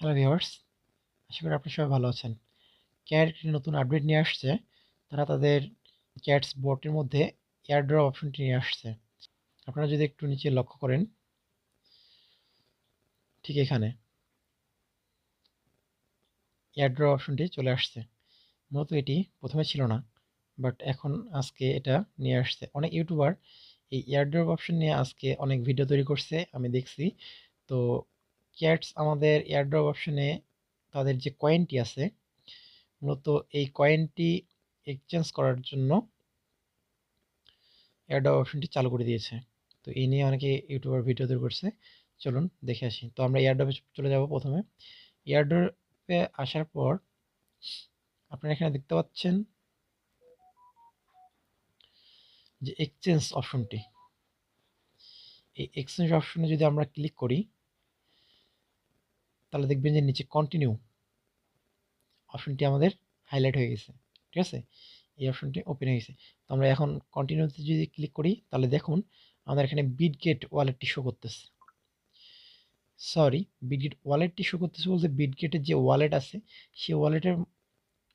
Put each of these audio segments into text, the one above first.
Hello viewers, আশা করি আপনারা সবাই ভালো আছেন। ক্যাট একটি নতুন আপডেট নিয়ে আসছে। তারা তাদের ক্যাটস বোটের মধ্যে এয়ারড্রপ অপশনটি নিয়ে আসছে। আপনারা যদি একটু নিচে লক্ষ্য করেন, ঠিক এখানে এয়ারড্রপ অপশনটি চলে আসছে। মূলত এটি প্রথমে ছিল না, বাট এখন আজকে এটা নিয়ে আসছে। অনেক ইউটিউবার এই এয়ারড্রপ অপশন নিয়ে আজকে অনেক ভিডিও তৈরি করছে, আমি দেখছি। তো ক্যাটস আমাদের এয়ারড্রপ অপশনে তাদের যে কয়েনটি আছে, মূলত এই কয়েনটি এক্সচেঞ্জ করার জন্য এয়ারড্রপ অপশনটি চালু করে দিয়েছে। তো এই নিয়ে অনেকে ইউটিউবার ভিডিও তৈরি করছে। চলুন দেখে আসি। তো আমরা এয়ারড্রপে চলে যাব। প্রথমে এয়ারড্রপে আসার পর আপনারা এখানে দেখতে পাচ্ছেন যে এক্সচেঞ্জ অপশনটি, এই এক্সচেঞ্জ অপশনে যদি আমরা ক্লিক করি, তাহলে দেখবেন যে নিচে কন্টিনিউ অপশনটি আমাদের হাইলাইট হয়ে গেছে। ঠিক আছে, এই অপশনটি ওপেন হয়ে গেছে। তো আমরা এখন কন্টিনিউতে যদি ক্লিক করি, তাহলে দেখুন আমাদের এখানে বিটগেট ওয়ালেটটি শো করতেছে। সরি, বিটগেট ওয়ালেটটি শো করতেছে বলতে বিটগেটের যে ওয়ালেট আছে, সেই ওয়ালেটের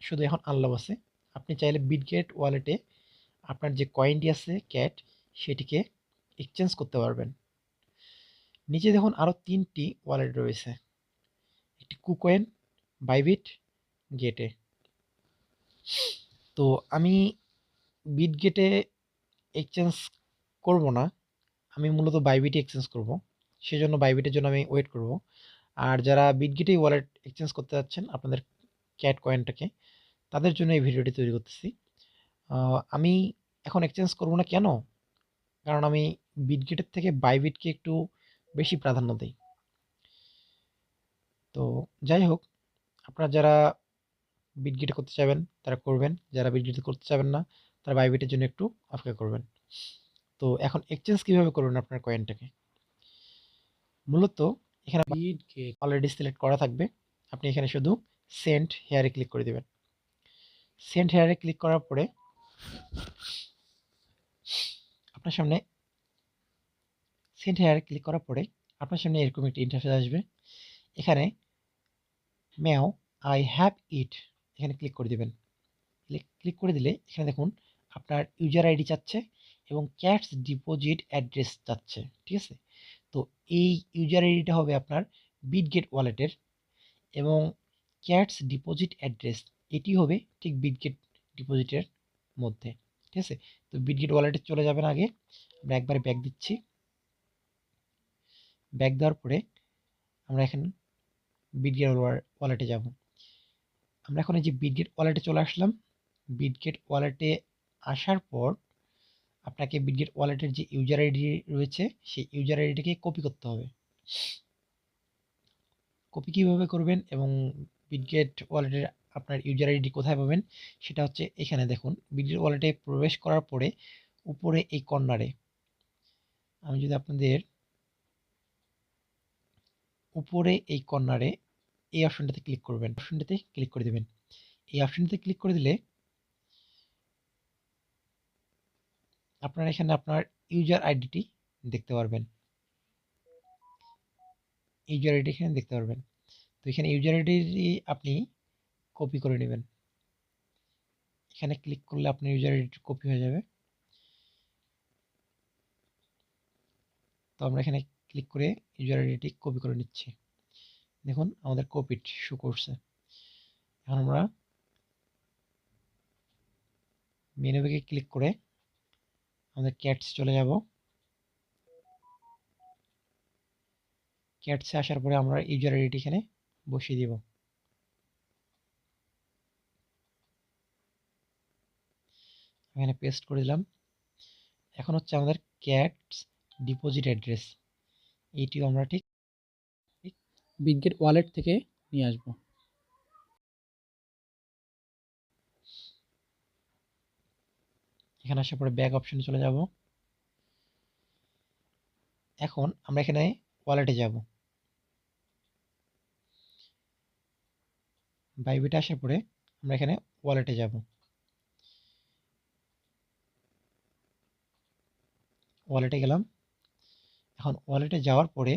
শুধু এখন আনলক আছে। আপনি চাইলে বিটগেট ওয়ালেটে আপনার যে কয়েনটি আছে ক্যাট, সেটিকে এক্সচেঞ্জ করতে পারবেন। নিচে দেখুন আরও 3টি ওয়ালেট রয়েছে, একটি কুকয়েন, বাইবিট, গেটে। তো আমি বিটগেটে এক্সচেঞ্জ করব না, আমি মূলত বাইবিটে এক্সচেঞ্জ করব। সেজন্য বাইবিটের জন্য আমি ওয়েট করব। আর যারা বিটগেটেই ওয়ালেট এক্সচেঞ্জ করতে যাচ্ছেন আপনাদের ক্যাট কয়েনটাকে, তাদের জন্য এই ভিডিওটি তৈরি করতেছি। আমি এখন এক্সচেঞ্জ করব না কেন? কারণ আমি বিটগেটের থেকে বাইবিটকে একটু বেশি প্রাধান্য দিই। তো যাই হোক, আপনারা যারা বিটগেটে করতে চাইবেন তারা করবেন, যারা বিটগেটে করতে চাইবেন না তারা বাইবিটের জন্য একটু অপেক্ষা করবেন। তো এখন এক্সচেঞ্জ কিভাবে করবেন আপনার কয়েনটাকে? মূলত এখানে বিটগেট অলরেডি সিলেক্ট করা থাকবে। আপনি এখানে শুধু সেন্ড হেয়ারে ক্লিক করে দেবেন। সেন্ড হেয়ারে ক্লিক করার পরে আপনার সামনে সেন্ড হেয়ারে ক্লিক করার পরে আপনার সামনে এরকম একটি ইন্টারফেস আসবে। এখানে ম্যাও আই হ্যাভ ইট, এখানে ক্লিক করে দেবেন। ক্লিক করে দিলে এখানে দেখুন আপনার ইউজার আইডি চাচ্ছে এবং ক্যাটস ডিপোজিট অ্যাড্রেস চাচ্ছে। ঠিক আছে, তো এই ইউজার আইডিটা হবে আপনার বিটগেট ওয়ালেটের এবং ক্যাটস ডিপোজিট অ্যাড্রেস এটি হবে ঠিক বিটগেট ডিপোজিটের মধ্যে। ঠিক আছে, তো বিটগেট ওয়ালেটে চলে যাবেন। আগে আমরা একবারে ব্যাক দিচ্ছি। ব্যাক দেওয়ার পরে আমরা এখন বিটগেট ওয়ালেটে যাব। আমরা এখন এই যে বিটগেট ওয়ালেটে চলে আসলাম। বিটগেট ওয়ালেটে আসার পর আপনাকে বিটগেট ওয়ালেটের যে ইউজার আইডি রয়েছে, সেই ইউজার আইডিটাকে কপি করতে হবে। কপি কিভাবে করবেন এবং বিটগেট ওয়ালেটের আপনার ইউজার আইডি কোথায় পাবেন, সেটা হচ্ছে এখানে দেখুন। বিটগেট ওয়ালেটে প্রবেশ করার পরে উপরে এই কর্নারে, আমি যদি আপনাদের উপরে এই কর্নারে এই অপশনটাতে ক্লিক করবেন, অপশনটাতে ক্লিক করে দেবেন। এই অপশনটাতে ক্লিক করে দিলে আপনারা এখানে আপনার ইউজার আইডিটি দেখতে পারবেন। ইউজার আইডি এখানে দেখতে পারবেন। তো এখানে ইউজার আইডি আপনি কপি করে নেবেন। এখানে ক্লিক করলে আপনার ইউজার আইডি কপি হয়ে যাবে। তো আমরা এখানে ক্লিক করে ইউজার আইডিটি কপি করে নিচ্ছি। দেখুন আমাদের কপিড শো করছে। এখন আমরা মেনু ব্যাগে ক্লিক করে আমাদের ক্যাটস চলে যাব। ক্যাটসে আসার পরে আমরা ইউজার আইডিটি এখানে বসিয়ে দিব। এখানে পেস্ট করে দিলাম। এখন হচ্ছে আমাদের ক্যাটস ডিপোজিট অ্যাড্রেস, এইটিও আমরা ঠিক বিটগেট ওয়ালেট থেকে নিয়ে আসব। এখানে আসার পরে ব্যাক অপশনে চলে যাব। এখন আমরা এখানে ওয়ালেটে যাব। বাইবিটে আসার পরে আমরা এখানে ওয়ালেটে যাব। ওয়ালেটে গেলাম। এখন ওয়ালেটে যাওয়ার পরে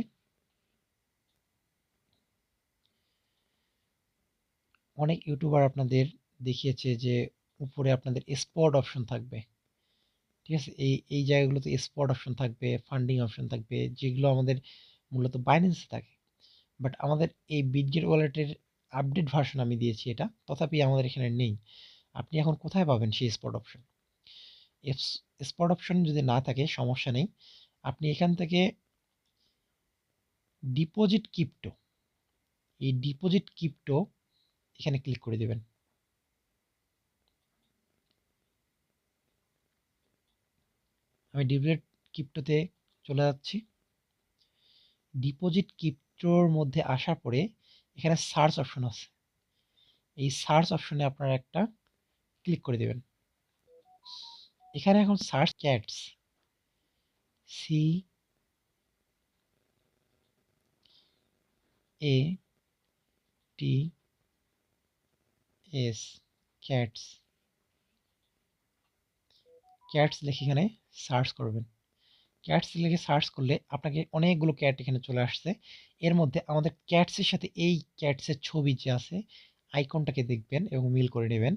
অনেক ইউটিউবার আপনাদের দেখিয়েছে যে উপরে আপনাদের স্পট অপশন থাকবে, ঠিক আছে? এই জায়গাগুলোতে স্পট অপশন থাকবে, ফান্ডিং অপশন থাকবে, যেগুলো আমাদের মূলত বাইন্যান্সে থাকে। বাট আমাদের এই বিটগেট ওয়ালেটের আপডেট ভার্সন আমি দিয়েছি এটা, তথাপি আমাদের এখানে নেই। আপনি এখন কোথায় পাবেন সেই স্পট অপশন? স্পট অপশন যদি না থাকে সমস্যা নেই, আপনি এখান থেকে ডিপোজিট ক্রিপ্টো, এই ডিপোজিট ক্রিপ্টো এখানে ক্লিক করে দেবেন। আমি ডিপোজিট ক্রিপ্টোতে চলে যাচ্ছি। ডিপোজিট ক্রিপ্টোর মধ্যে আসার পরে এখানে সার্চ অপশন আছে, এই সার্চ অপশনে আপনারা একটা ক্লিক করে দেবেন। এখানে এখন সার্চ ক্যাটস, সি এ টি এস, ক্যাটস, ক্যাটস লিখে এখানে সার্চ করবেন। ক্যাটস লিখে সার্চ করলে আপনাকে অনেকগুলো ক্যাট এখানে চলে আসছে। এর মধ্যে আমাদের ক্যাটসের সাথে এই ক্যাটসের ছবি যে আছে আইকনটাকে দেখবেন এবং মিল করে নেবেন।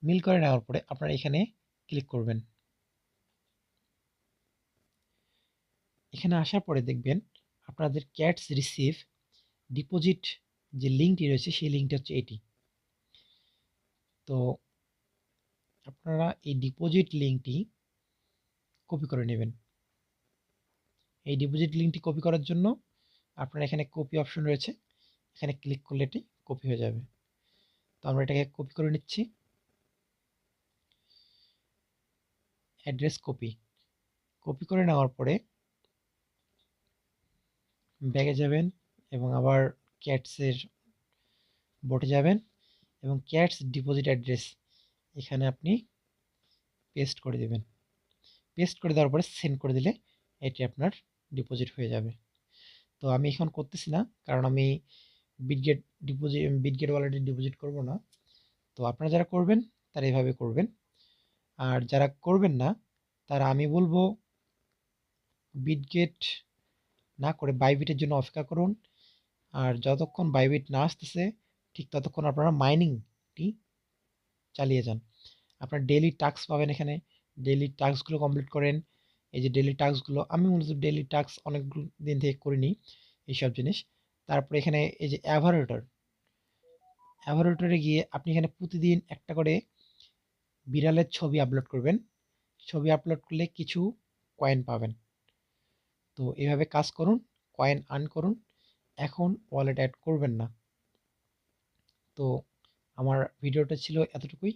মিল করে নেওয়ার পরে আপনারা এখানে ক্লিক করবেন। এখানে আসার পরে দেখবেন আপনাদের ক্যাটস রিসিভ ডিপোজিট যে লিঙ্কটি রয়েছে সেই লিঙ্কটা হচ্ছে এটি। তো আপনারা এই ডিপোজিট লিঙ্কটি কপি করে নেবেন। এই ডিপোজিট লিঙ্কটি কপি করার জন্য আপনার এখানে কপি অপশন রয়েছে, এখানে ক্লিক করলে এটি কপি হয়ে যাবে। তো আমরা এটাকে কপি করে নিচ্ছি। অ্যাড্রেস কপি, কপি করে নেওয়ার পরে ব্যাগে যাবেন এবং আবার ক্যাটসের বটে যাবেন এবং ক্যাটস ডিপোজিট অ্যাড্রেস এখানে আপনি পেস্ট করে দেবেন। পেস্ট করে দেওয়ার পরে সেন্ড করে দিলে এটি আপনার ডিপোজিট হয়ে যাবে। তো আমি এখন করতেছি না, কারণ আমি বিটগেট ওয়ালেটে ডিপোজিট করব না। তো আপনারা যারা করবেন তারা এভাবে করবেন, আর যারা করবেন না তারা আমি বলবো বিটগেট না করে বাইবিটের জন্য অপেক্ষা করুন। আর যতক্ষণ বাইবিট না আসতেছে ঠিক ততক্ষণ আপনারা মাইনিংটি চালিয়ে যান। আপনার ডেইলি টাস্ক পাবেন এখানে, ডেইলি টাস্কগুলো কমপ্লিট করেন। এই যে ডেইলি টাস্কগুলো আমি মূলত ডেইলি টাস্ক অনেক দিন থেকে করিনি এইসব জিনিস। তারপরে এখানে এই যে অ্যাভারেটরে গিয়ে আপনি এখানে প্রতিদিন একটা করে বিড়ালের ছবি আপলোড করবেন। ছবি আপলোড করলে কিছু কয়েন পাবেন। তো এভাবে কাজ করুন, কয়েন আর্ন করুন। এখন ওয়ালেট অ্যাড করবেন না। তো আমার ভিডিওটা ছিল এতটুকুই।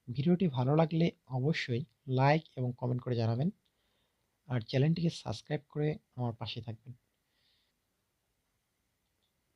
ভিডিওটি ভালো লাগলে অবশ্যই লাইক এবং কমেন্ট করে জানাবেন, আর চ্যানেলটিকে সাবস্ক্রাইব করে আমার পাশে থাকবেন।